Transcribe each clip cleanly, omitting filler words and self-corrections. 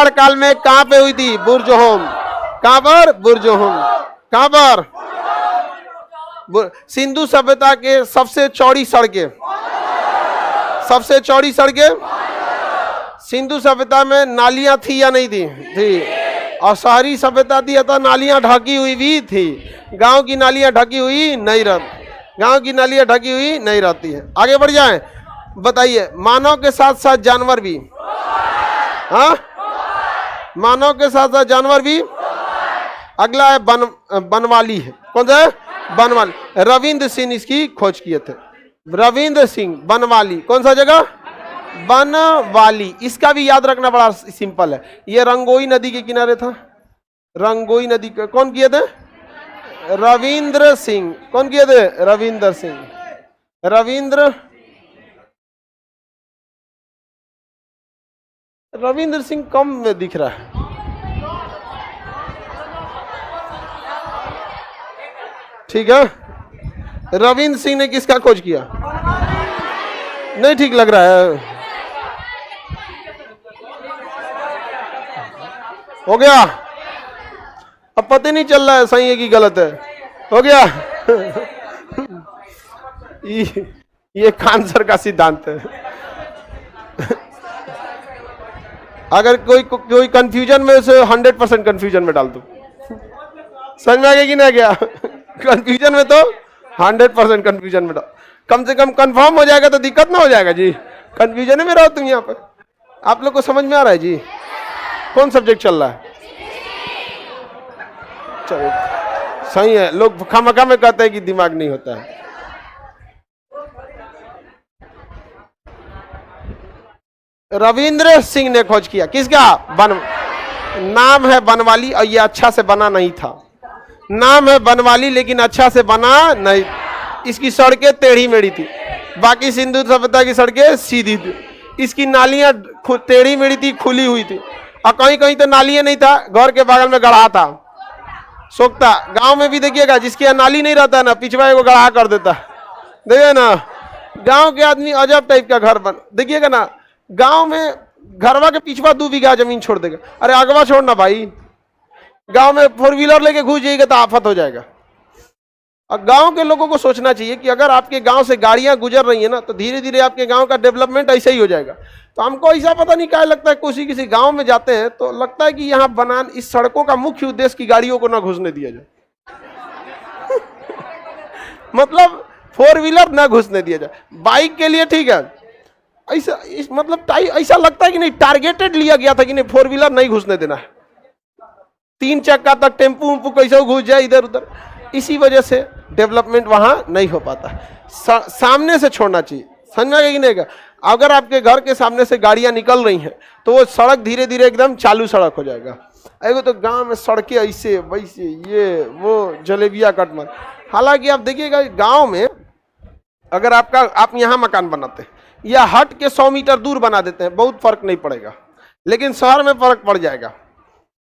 पहाड़ काल में कहां पे हुई थी? बुर्ज-ओ-हम। कहां पर? बुर्ज-ओ-हम। कहां पर? सिंधु सभ्यता के सबसे चौड़ी सड़कें, सबसे चौड़ी सड़कें। सिंधु सभ्यता में नालियां थी या नहीं थी? थी। और शहरी सभ्यता थी अतः नालियां ढकी हुई भी थी। गांव की नालियां ढकी हुई नहीं रहती, गांव की नालियां ढकी हुई नहीं रहती है। आगे बढ़ जाएं, बताइए मानव के साथ साथ जानवर भी, हाँ मानव के साथ साथ जानवर भी। अगला है बनवाली है। कौन सा है? बनवाली। रविंद्र सिंह इसकी खोज किए थे। रविंद्र सिंह बनवाली। कौन सा जगह? बनवाली। इसका भी याद रखना बड़ा सिंपल है। ये रंगोई नदी के किनारे था। रंगोई नदी के कौन किए थे? रविंद्र सिंह। कौन किए थे? रविंद्र सिंह। रविंद्र सिंह कम में दिख रहा है। ठीक है, रविंद्र सिंह ने किसका खोज किया? नहीं ठीक लग रहा है। हो गया? अब पता नहीं चल रहा है सही है कि गलत है। हो गया? ये खान सर का सिद्धांत है। अगर कोई कंफ्यूजन में उसे 100% कंफ्यूजन में डाल दो। समझ में आ गया कि नहीं गया? कंफ्यूजन में तो 100% कंफ्यूजन में डाल, कम से कम कंफर्म हो जाएगा तो दिक्कत ना हो जाएगा जी। कंफ्यूजन में रहो तुम यहाँ पर। आप लोग को समझ में आ रहा है जी? कौन सब्जेक्ट चल रहा है? चलो सही है। लोग खामखा में कहते हैं कि दिमाग नहीं होता है। रविंद्र सिंह ने खोज किया। किसका? नाम है बनवाली और ये अच्छा से बना नहीं था। नाम है बनवाली लेकिन अच्छा से बना नहीं। इसकी सड़कें टेढ़ी मेढ़ी थी, बाकी सिंधु सभ्यता की सड़कें सीधी थी। इसकी नालियां टेढ़ी मेढ़ी थी, खुली हुई थी। और कहीं कहीं तो नालियां नहीं था, घर के बगल में गढ़ा था, सोखता। गांव में भी देखिएगा जिसके यहाँ नाली नहीं रहता ना, पिछवा एगो गढ़ा कर देता। देखिए ना, गांव के आदमी अजब टाइप का घर बन, देखिएगा ना, गांव में घरवा के पिछवा 2 बीघा जमीन छोड़ देगा। अरे अगवा छोड़ना भाई, गांव में 4 व्हीलर लेके घुस जाएगा तो आफत हो जाएगा। और गांव के लोगों को सोचना चाहिए कि अगर आपके गांव से गाड़ियां गुजर रही है ना, तो धीरे धीरे आपके गांव का डेवलपमेंट ऐसे ही हो जाएगा। तो हमको ऐसा पता नहीं क्या लगता है, किसी गांव में जाते हैं तो लगता है कि यहाँ इस सड़कों का मुख्य उद्देश्य की गाड़ियों को ना घुसने दिया जाए। मतलब 4 व्हीलर ना घुसने दिया जाए। बाइक के लिए ठीक है, ऐसा मतलब ऐसा लगता है कि नहीं, टारगेटेड लिया गया था कि नहीं 4 व्हीलर नहीं घुसने देना है। 3 चक्का तक टेम्पू उम्पू कैसे घुस जाए इधर उधर, इसी वजह से डेवलपमेंट वहां नहीं हो पाता। सामने से छोड़ना चाहिए। समझ में कि नहीं? अगर आपके घर के सामने से गाड़ियां निकल रही हैं तो वो सड़क धीरे धीरे एकदम चालू सड़क हो जाएगा। एगो तो गांव में सड़कें ऐसे वैसे, ये वो जलेबिया कटमर। हालांकि आप देखिएगा गांव में अगर आप यहाँ मकान बनाते हैं या हट के 100 मीटर दूर बना देते हैं, बहुत फर्क नहीं पड़ेगा। लेकिन शहर में फर्क पड़ जाएगा।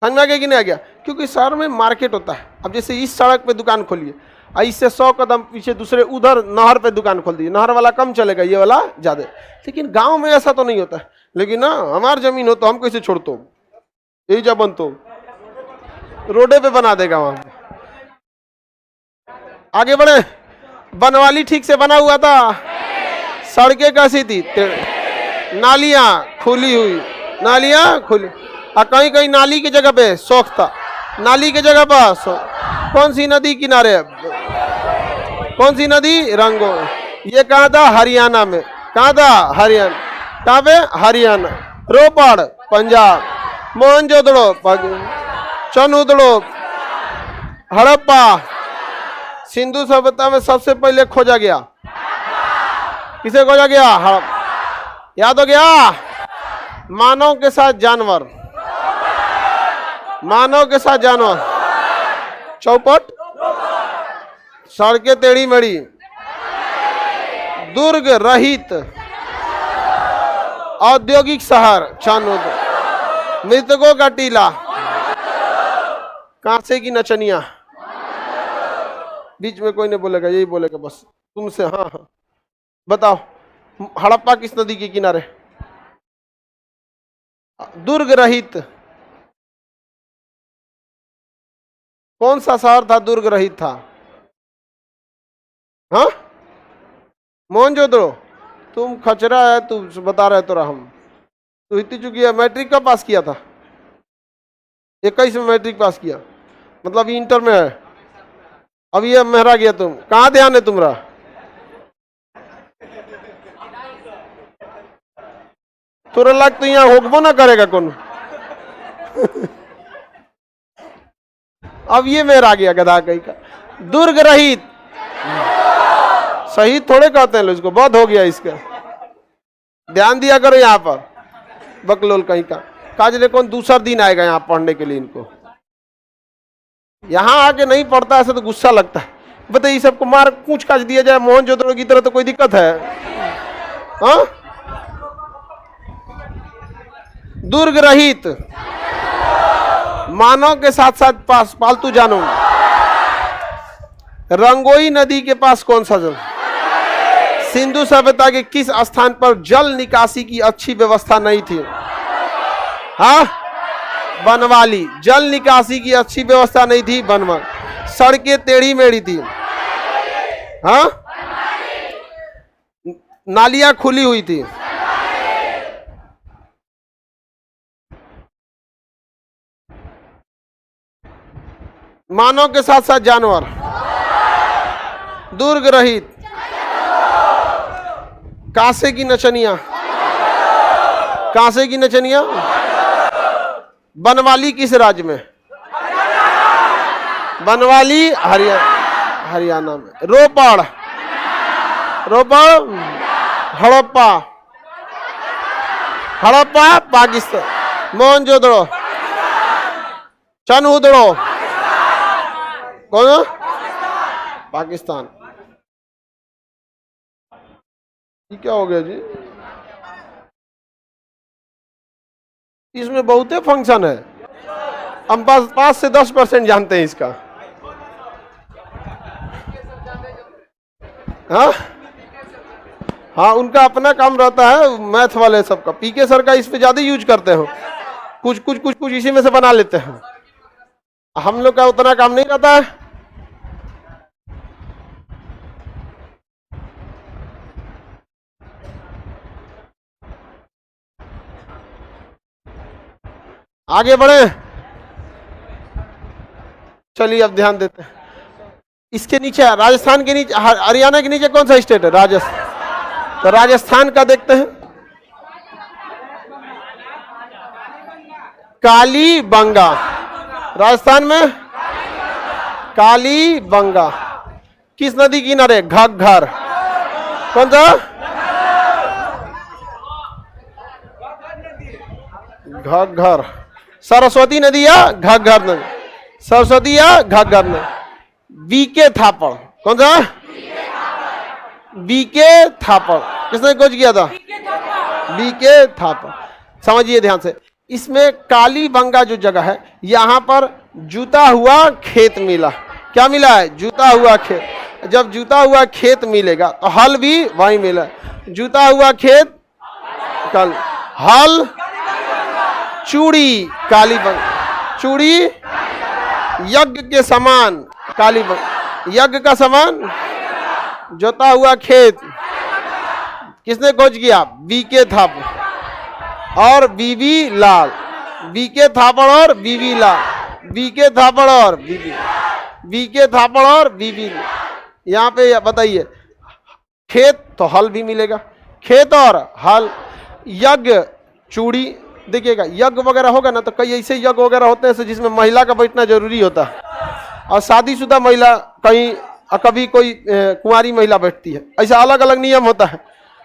समझ में आ गया कि नहीं आ गया? क्योंकि शहर में मार्केट होता है। अब जैसे इस सड़क पे दुकान खोलिए, इससे 100 कदम पीछे दूसरे उधर नहर पे दुकान खोल दीजिए, नहर वाला कम चलेगा, ये वाला ज्यादा। लेकिन गांव में ऐसा तो नहीं होता है। लेकिन ना, हमार जमीन हो तो हम कैसे छोड़ते हो, यही जब बन तो रोडे पे बना देगा वहां। आगे बढ़े। बनवाली ठीक से बना हुआ था, सड़कें कैसी थी? नालियां खुली हुई, नालियां खुली। और कहीं कहीं नाली की जगह पे सोख था, नाली की जगह पर कौन सी नदी किनारे? कौन सी नदी? रंगो। ये कहाँ था? हरियाणा में। कहाँ था? हरियाणा। कहाँ पे? हरियाणा। रोपड़ पंजाब, मोहनजोदड़ो चनूदड़ो हड़प्पा सिंधु सभ्यता में सबसे पहले खोजा गया। किसे खोजा गया? हड़प्पा। याद हो गया? मानव के साथ जानवर, मानव के साथ जानवर, चौपट, सड़कें टेढ़ी मेढ़ी, दुर्ग रहित औद्योगिक शहर चानूद, मृतकों का टीला, कांसे की नचनिया। बीच में कोई नहीं बोलेगा, यही बोलेगा बस तुमसे। हाँ हाँ बताओ, हड़प्पा किस नदी के किनारे? दुर्ग रहित कौन सा शहर था दुर्ग रहित था? हाँ, मोहनजोदड़ो। तुम खचरा है, तू बता रहे तो हम। तू इतनी चुकी है। मैट्रिक कब पास किया था? 21 में मैट्रिक पास किया, मतलब इंटर में है। अब ये मेहरा गया। तुम कहाँ ध्यान है तुम्हारा? तोरा लग तो यहाँ होगबो ना करेगा कौन। अब ये मेहरा गया गधा कहीं का। दुर्ग रहित, शहीद थोड़े कहते हैं लोग इसको, बहुत हो गया इसका। ध्यान दिया करो यहाँ पर। बकलोल कहीं का काजले कौन दूसरा दिन आएगा यहाँ पढ़ने के लिए। इनको यहाँ आके नहीं पढ़ता ऐसा तो गुस्सा लगता है। बताइए सबको मार पूछ काज दिया जाए मोहनजोदड़ो की तरह तो कोई दिक्कत है? हाँ, दुर्ग रहित, मानव के साथ साथ पास पालतू जानवर। रंगोई नदी के पास कौन सा जल? सिंधु सभ्यता के किस स्थान पर जल निकासी की अच्छी व्यवस्था नहीं थी? हाँ, बनवाली। जल निकासी की अच्छी व्यवस्था नहीं थी, बनवाली। सड़कें टेढ़ी मेढ़ी थी। हाँ, नालियां खुली हुई थी। मानव के साथ साथ जानवर। दुर्ग रहित, कांसे की नचनिया। कांसे की नचनिया। बनवाली किस राज्य में? बनवाली हरियाणा में। रोपड़, रोपड़, हड़प्पा, हड़प्पा पाकिस्तान। मोहनजोदड़ो, चनहुदड़ो कौन? पाकिस्तान। ये क्या हो गया जी? इसमें बहुते फंक्शन है। हम 5 से 10% जानते हैं इसका। हाँ हाँ, उनका अपना काम रहता है मैथ वाले सबका। पीके सर का इस पे ज्यादा यूज करते हो। कुछ इसी में से बना लेते हैं। हम लोग का उतना काम नहीं रहता है। आगे बढ़े, चलिए अब ध्यान देते हैं। इसके नीचे राजस्थान के नीचे, हरियाणा के नीचे कौन सा स्टेट है? राजस्थान। तो राजस्थान का देखते हैं। कालीबंगा। राजस्थान में कालीबंगा किस नदी किनारे? घग्घर। कौन सा? घग्घर। सरस्वती नदी या घग्घर नदी? सरस्वती या घग्घर नदी। बीके थापड़। कौन सा? बीके थापड़। किसने खोज किया था? बीके थापड़। समझिए ध्यान से। इसमें कालीबंगा जो जगह है, यहां पर जुता हुआ खेत मिला। क्या मिला है? जुता हुआ खेत। जब जुता हुआ खेत मिलेगा तो हल भी वहीं मिला। जुता हुआ खेत, कल, हल, चूड़ी, कालीबंगा। चूड़ी यज्ञ के समान, कालीबंगा यज्ञ का समान। जोता हुआ खेत किसने खोज किया? बीके थापड़ और बीबी लाल। बीके थापड़ और बीबी लाल। बीके थापड़ और बीके थापड़ और बीबी। यहाँ पे बताइए, खेत तो हल भी मिलेगा। खेत और हल, यज्ञ, चूड़ी। देखिएगा यज्ञ वगैरह होगा ना तो कई ऐसे यज्ञ वगैरह होते हैं जिसमें महिला का बैठना जरूरी होता है, और शादीशुदा महिला कहीं, कभी कोई कुंवारी महिला बैठती है। ऐसा अलग अलग नियम होता है।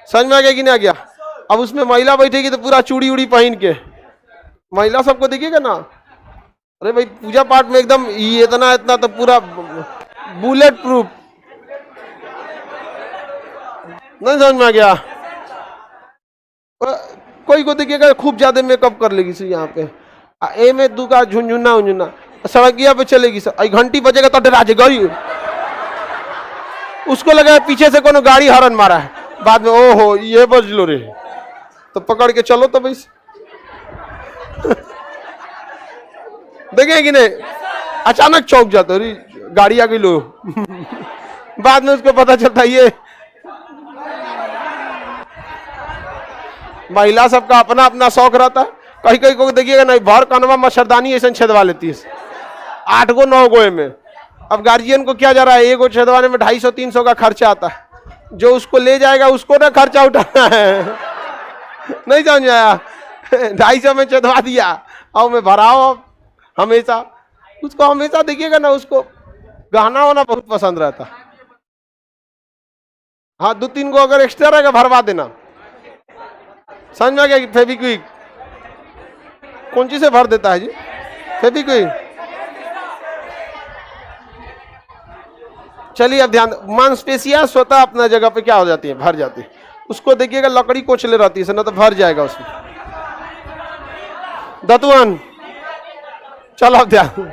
समझ में आ गया कि नहीं आ गया? अब उसमें महिला बैठेगी तो पूरा चूड़ी उड़ी पहन के महिला सबको देखिएगा ना। अरे भाई पूजा पाठ में एकदम इतना इतना तो पूरा बुलेट प्रूफ। नहीं समझ में आ गया? कोई को देखिएगा खूब ज्यादा मेकअप कर लेगी सर यहाँ पे। ए में दू का झुंझुना उंझुना सड़किया पे चलेगी सर। घंटी बजेगा तो डरा गई। उसको लगा पीछे से कोनो गाड़ी हॉर्न मारा है, बाद में ओहो ये बज लो रे, तो पकड़ के चलो तो भाई। देखें कि नहीं? अचानक चौंक जाते, अरे गाड़ी आ गई लो। बाद में उसको पता चलता ये महिला सबका अपना अपना शौक रहता है। कहीं कहीं को देखिएगा नहीं, भर कनवा मच्छरदानी ऐसा छेदवा लेती है 8 गो 9 गो में। अब गार्जियन को क्या जा रहा है, एगो छेदवाने में 250-300 का खर्चा आता है, जो उसको ले जाएगा उसको ना खर्चा उठाना है। नहीं समझ आया? 250 में छेदवा दिया और मैं भराओ हमेशा। उसको हमेशा देखिएगा ना, उसको गहना होना बहुत पसंद रहता। हाँ 2-3 गो अगर एक्स्ट्रा रहेगा भरवा देना। समझ में आ गया? फेविक्विक कौन चीज से भर देता है जी? फेविक्विक। चलिए अब ध्यान, मांसपेशियां स्वतः अपना जगह पे क्या हो जाती है, भर जाती है। उसको देखिएगा लकड़ी कोचले रहती है ना, तो भर जाएगा उसमें। दतवन, चलो अब ध्यान,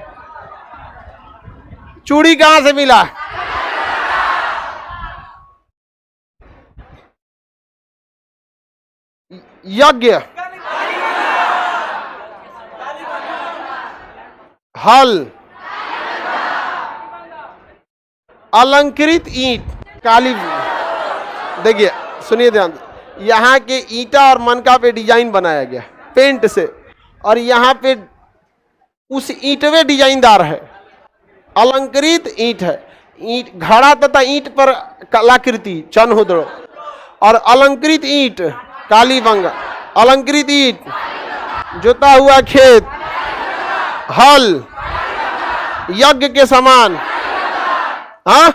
चूड़ी कहां से मिला? यज्ञ, हल, अलंकृत ईंट, काली। देखिए सुनिए ध्यान, यहाँ के ईंटा और मनका पे डिजाइन बनाया गया पेंट से, और यहाँ पे उस ईंटवे डिजाइनदार है, अलंकृत ईंट है। ईंट घड़ा तथा ईंट पर कलाकृति चनहुद्र, और अलंकृत ईंट कालीबंगा, अलंकृत ईंट, जोता हुआ खेत, हल, यज्ञ के समान। हाँ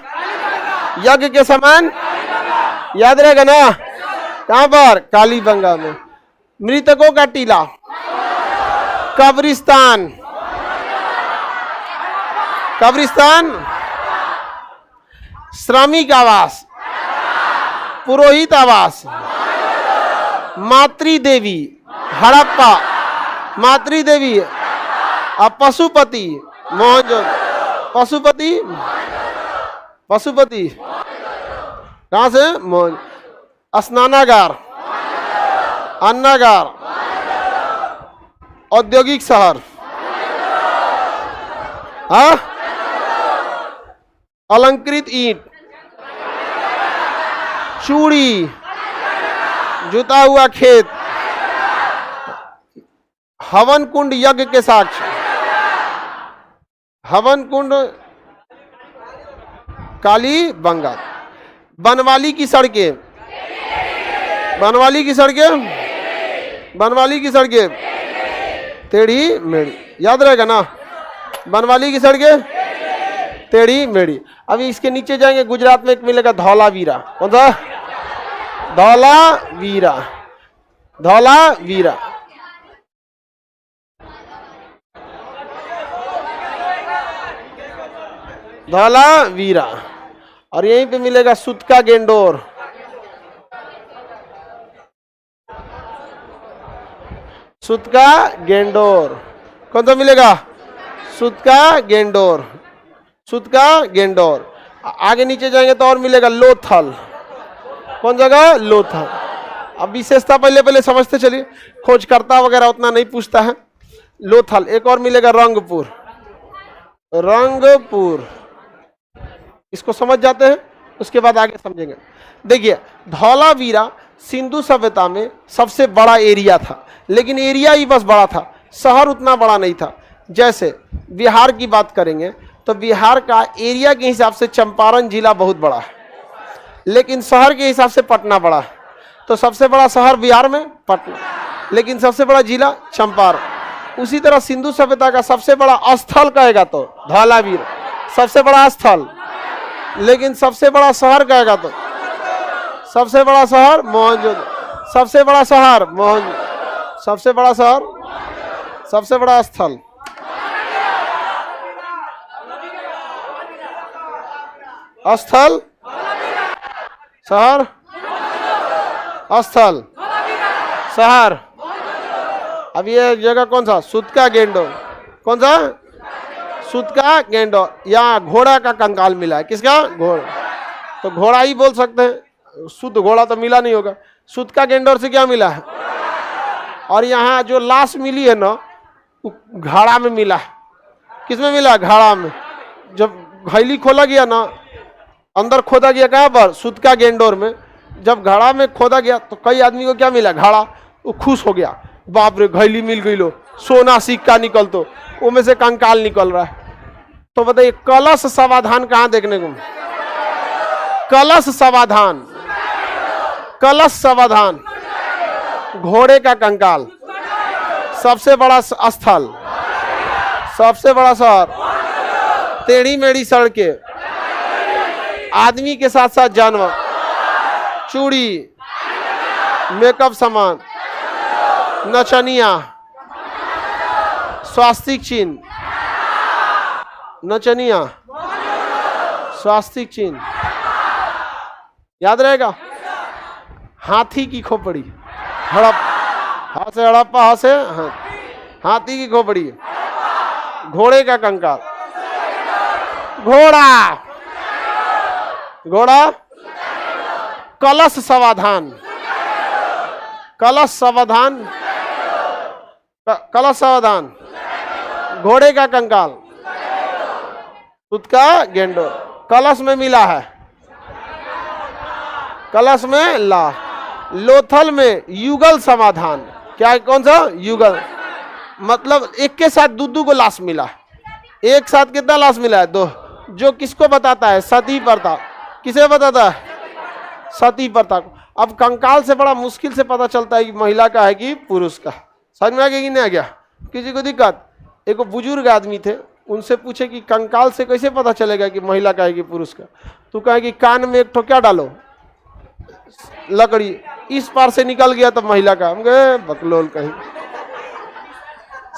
यज्ञ के समान, याद रहेगा ना? कहां पर? कालीबंगा में। मृतकों का टीला, कब्रिस्तान, कब्रिस्तान, श्रमिक आवास, पुरोहित आवास, मातृदेवी, हड़प्पा, मातृदेवी, पशुपति, मोहनजोदड़ो, पशुपति, पशुपति कहां से? मोहन, स्नानागार, अन्नागार, औद्योगिक शहर, हाँ, अलंकृत ईंट, चूड़ी, जुता हुआ खेत, हवन कुंड, यज्ञ के साक्ष्य, हवन कुंड, कालीबंगा। बनवाली की सड़कें, बनवाली की सड़कें, बनवाली की सड़कें, टेढ़ी मेढ़ी, याद रहेगा ना? बनवाली की सड़कें टेढ़ी मेढ़ी। अभी इसके नीचे जाएंगे, गुजरात में एक मिलेगा धौलावीरा। कौन सा? धौलावीरा, धौलावीरा। धौलावीरा। और यहीं पे मिलेगा सुतका गेंडोर, सुतका गेंडोर। कौन सा मिलेगा? सुतका गेंडोर, सुतका गेंडोर। आगे नीचे जाएंगे तो और मिलेगा लोथल। कौन जगह? लोथल। अब विशेषता पहले पहले समझते चलिए, खोजकर्ता वगैरह उतना नहीं पूछता है। लोथल। एक और मिलेगा रंगपुर, रंगपुर। इसको समझ जाते हैं, उसके बाद आगे समझेंगे। देखिए धौलावीरा सिंधु सभ्यता में सबसे बड़ा एरिया था, लेकिन एरिया ही बस बड़ा था, शहर उतना बड़ा नहीं था। जैसे बिहार की बात करेंगे तो बिहार का एरिया के हिसाब से चंपारण जिला बहुत बड़ा है, लेकिन शहर के हिसाब से पटना बड़ा है। तो सबसे बड़ा शहर बिहार में पटना, लेकिन सबसे बड़ा जिला चंपारण। उसी तरह सिंधु सभ्यता का सबसे बड़ा स्थल कहेगा तो धौलावीर, सबसे बड़ा स्थल, लेकिन सबसे बड़ा शहर कहेगा तो सबसे बड़ा शहर मोहनजोदड़ो, सबसे बड़ा शहर मोहनजोदड़ो, सबसे बड़ा शहर, सबसे बड़ा स्थल स्थल, शहर, स्थल, शहर। अब ये जगह कौन सा? सुतका गेंडोर। कौन सा? सुतका गेंडोर। यहाँ घोड़ा का कंकाल मिला है। किसका? घोड़ा। तो घोड़ा ही बोल सकते हैं, शुद्ध घोड़ा तो मिला नहीं होगा। सुतका गेंडोर से क्या मिला है? और यहाँ जो लाश मिली है ना, घड़ा में मिला है। किसमें मिला? घड़ा में। जब घैली खोला गया ना, अंदर खोदा गया कहाँ पर? सुतका गेंडोर में। जब घड़ा में खोदा गया तो कई आदमी को क्या मिला? घड़ा। वो खुश हो गया, बाप रे घैली मिल गई, लो सोना सिक्का निकल, तो वो में से कंकाल निकल रहा है। तो बताइए कलश समाधान कहाँ देखने को? कलश समाधान, कलश समाधान, घोड़े का कंकाल, सबसे बड़ा स्थल, सबसे बड़ा शहर, टेढ़ी मेढ़ी सड़कें, आदमी के साथ साथ जानवर, चूड़ी, मेकअप सामान, नचनिया, स्वास्तिक चिन्ह, नचनिया, स्वास्तिक चिन्ह, याद रहेगा? हाथी की खोपड़ी, हड़प, हाथ से हड़प्पा, हाथ से हाथी की खोपड़ी, घोड़े का कंकाल, घोड़ा, घोड़ा, कलश समाधान, कलश समाधान, कलश समाधान, घोड़े का कंकाल, खुद का गेंडो, कलश में मिला है, कलश में ला, लोथल में युगल समाधान। क्या? कौन सा? युगल, मतलब एक के साथ दो को लाश मिला। एक साथ कितना लाश मिला है? 2। जो किसको बताता है? सती प्रथा। किसे बताता है? सती प्रथा को। अब कंकाल से बड़ा मुश्किल से पता चलता है कि महिला का है कि पुरुष का। समझ में आ गया कि नहीं आ गया? किसी को दिक्कत? एक बुजुर्ग आदमी थे, उनसे पूछे कि कंकाल से कैसे पता चलेगा कि महिला का है कि पुरुष का? तो कहे कि कान में एक ठो क्या डालो? लकड़ी, इस पार से निकल गया तो महिला का। हम गए बकलोल कहीं।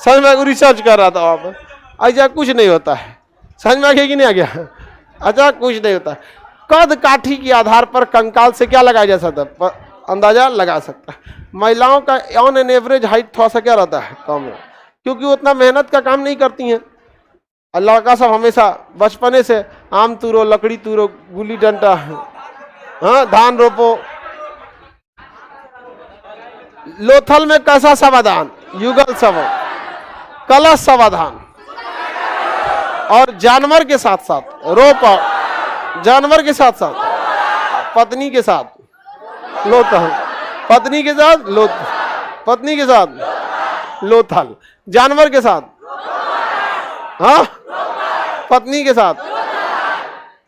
समझ में? रिसर्च कर रहा था वहां पर। ऐसा कुछ नहीं होता है। समझ में आ गया कि नहीं आ गया? अच्छा, कुछ नहीं होता। कद काठी के आधार पर कंकाल से क्या लगाया जा सकता है? अंदाजा लगा सकता है। महिलाओं का ऑन एन एवरेज हाइट थोड़ा सा क्या रहता है? कम है, क्योंकि वो उतना मेहनत का काम नहीं करती हैं। अल्लाह का सब हमेशा बचपने से आम तूरो, लकड़ी तूरो, गुल्ली डंडा, हाँ, धान रोपो। लोथल में कैसा समाधान? युगल समाधान, कलश समाधान, और जानवर के साथ साथ रोप, जानवर के साथ साथ पत्नी के साथ लोथल, पत्नी के साथ लोथ, पत्नी के साथ लोथल, जानवर के साथ, हाँ, पत्नी के साथ,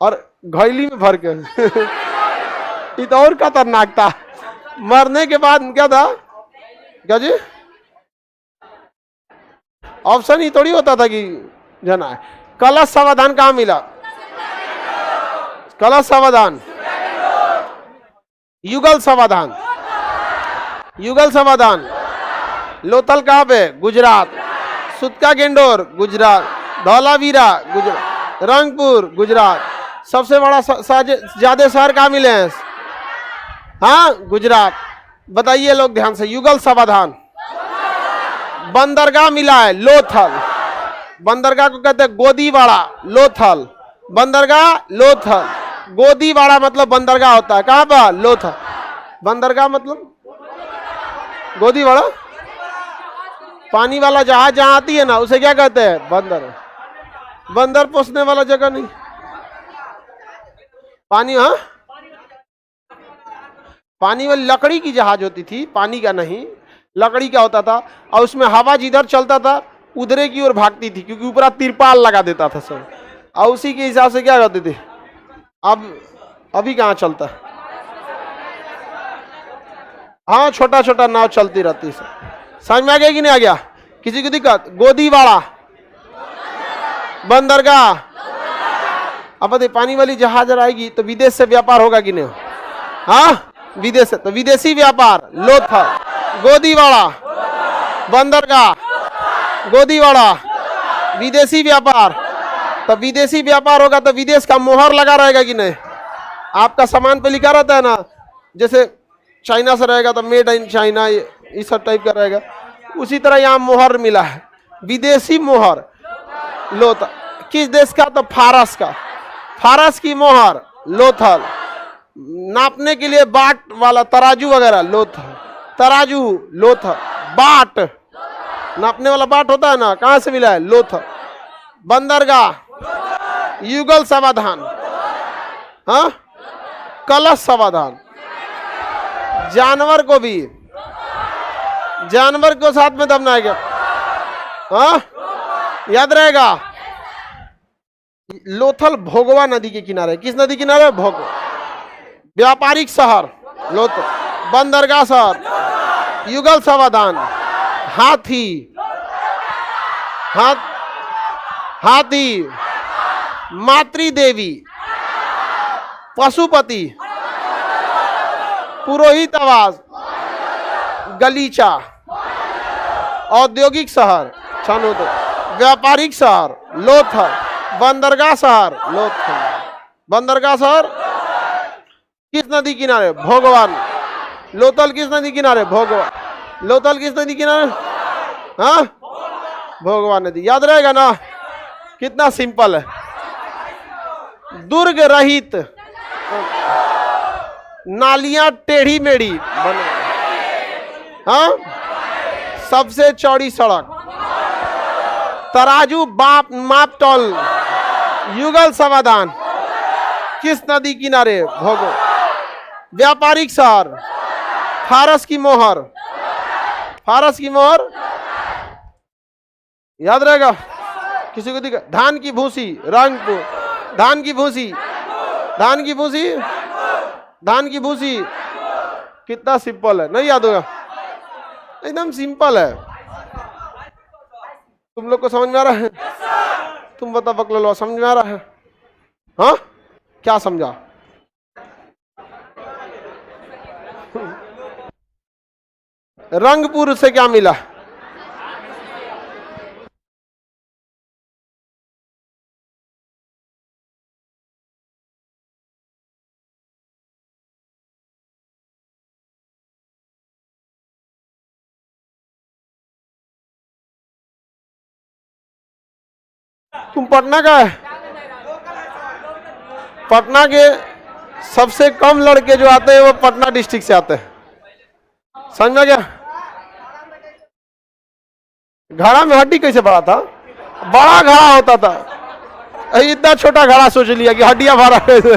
और घैली में भर के। ये तो और खतरनाक था। मरने के बाद क्या था? क्या जी? ऑप्शन ही थोड़ी होता था कि जना है। कलश समाधान कहाँ मिला? कलश समाधान, युगल समाधान, युगल समाधान, लोथल कहाँ पे? गुजरात। सुतका गेंडोर गुजरात, धौलावीरा गुजरात, रंगपुर गुजरात। सबसे बड़ा ज्यादा शहर कहाँ मिले हैं? हाँ, गुजरात। बताइए लोग ध्यान से, युगल समाधान। बंदरगाह मिला है, लोथल। बंदरगाह को कहते हैं गोदीवाड़ा, लोथल। बंदरगाह लोथल, गोदीवाड़ा मतलब बंदरगाह होता है। कहाँ पर? लोथल। बंदरगाह मतलब गोदीवाड़ा। पानी वाला जहाज जहां आती है ना, उसे क्या कहते हैं? बंदर। बंदर पोसने वाला जगह नहीं। पानी, हाँ, पानी वाली लकड़ी की जहाज होती थी, पानी का नहीं। लकड़ी का होता था, और उसमें हवा जिधर चलता था उधरे की ओर भागती थी, क्योंकि ऊपर तिरपाल लगा देता था सब, और उसी के हिसाब से क्या करते थे। अब अभी कहाँ चलता है? हाँ, छोटा छोटा नाव चलती रहती है। समझ में आ गया कि नहीं आ गया? किसी को दिक्कत? गोदीवाड़ा, बंदरगाह। अब बताइए, पानी वाली जहाज आएगी तो विदेश से व्यापार होगा कि नहीं? हाँ, विदेश से। तो विदेशी व्यापार लोथल, गोदीवाड़ा, बंदरगाह, गोदीवाड़ा, विदेशी व्यापार। तो विदेशी व्यापार होगा तो विदेश का मोहर लगा रहेगा कि नहीं? आपका सामान पे लिखा रहता है ना, जैसे चाइना से रहेगा तो मेड इन चाइना, इस सब टाइप का रहेगा। उसी तरह यहाँ मोहर मिला है, विदेशी मोहर लोथल। किस देश का? तो फारस का। फारस की मोहर लोथल। नापने के लिए बाट वाला तराजू वगैरह लोथल, तराजू लोथल। बाट, नापने वाला बाट होता है ना, कहाँ से मिला है? लोथल। बंदरगाह, युगल समाधान, हाँ, कलश समाधान। जानवर को भी, जानवर को साथ में दबना है क्या? हाँ, याद रहेगा। लोथल भोगवा नदी के किनारे, किस नदी किनारे? भोगवा। व्यापारिक शहर लोथल, बंदरगाह शहर, युगल समाधान, हाथी, हाथी, मातृ देवी, पशुपति, पुरोहित आवास, गलीचा, औद्योगिक शहर छानोद, व्यापारिक शहर लोथल, बंदरगाह शहर लोथल। बंदरगाह शहर किस नदी किनारे? भोगवान। लोथल किस नदी किनारे? भोगवान। लोथल किस नदी किनारे? हाँ, भोगवान नदी। याद रहेगा ना? कितना सिंपल है। दुर्ग रहित, नालियां टेढ़ी मेढ़ी बने, हाँ, सबसे चौड़ी सड़क, तराजू बाप माप तौल, युगल समाधान किस नदी किनारे? भोगो। व्यापारिक शहर, फारस की मोहर, फारस की मोहर याद रहेगा? किसी को दिखा? धान की भूसी, रंगपुर, धान की भूसी, धान की भूसी, धान की भूसी। कितना सिंपल है, नहीं याद होगा? एकदम सिंपल है। तुम लोग को समझ में आ रहा है? तुम बता बकलो, समझ में आ रहा है? हाँ, क्या समझा? रंगपुर से क्या मिला? तुम पटना का है? पटना के सबसे कम लड़के जो आते हैं वो पटना डिस्ट्रिक्ट से आते हैं। समझ में क्या? घड़ा में हड्डी कैसे बड़ा था? बड़ा घड़ा होता था। इतना छोटा घड़ा सोच लिया कि हड्डियां भरा कैसे?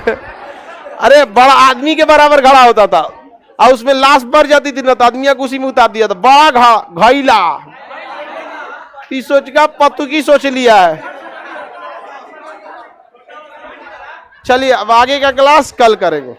अरे बड़ा आदमी के बराबर घड़ा होता था और उसमें लाश बढ़ जाती थी ना तो आदमी को उसी में उतार दिया था। बड़ा घड़ा सोच का पत्तू की सोच लिया है। चलिए अब आगे का क्लास कल करेंगे।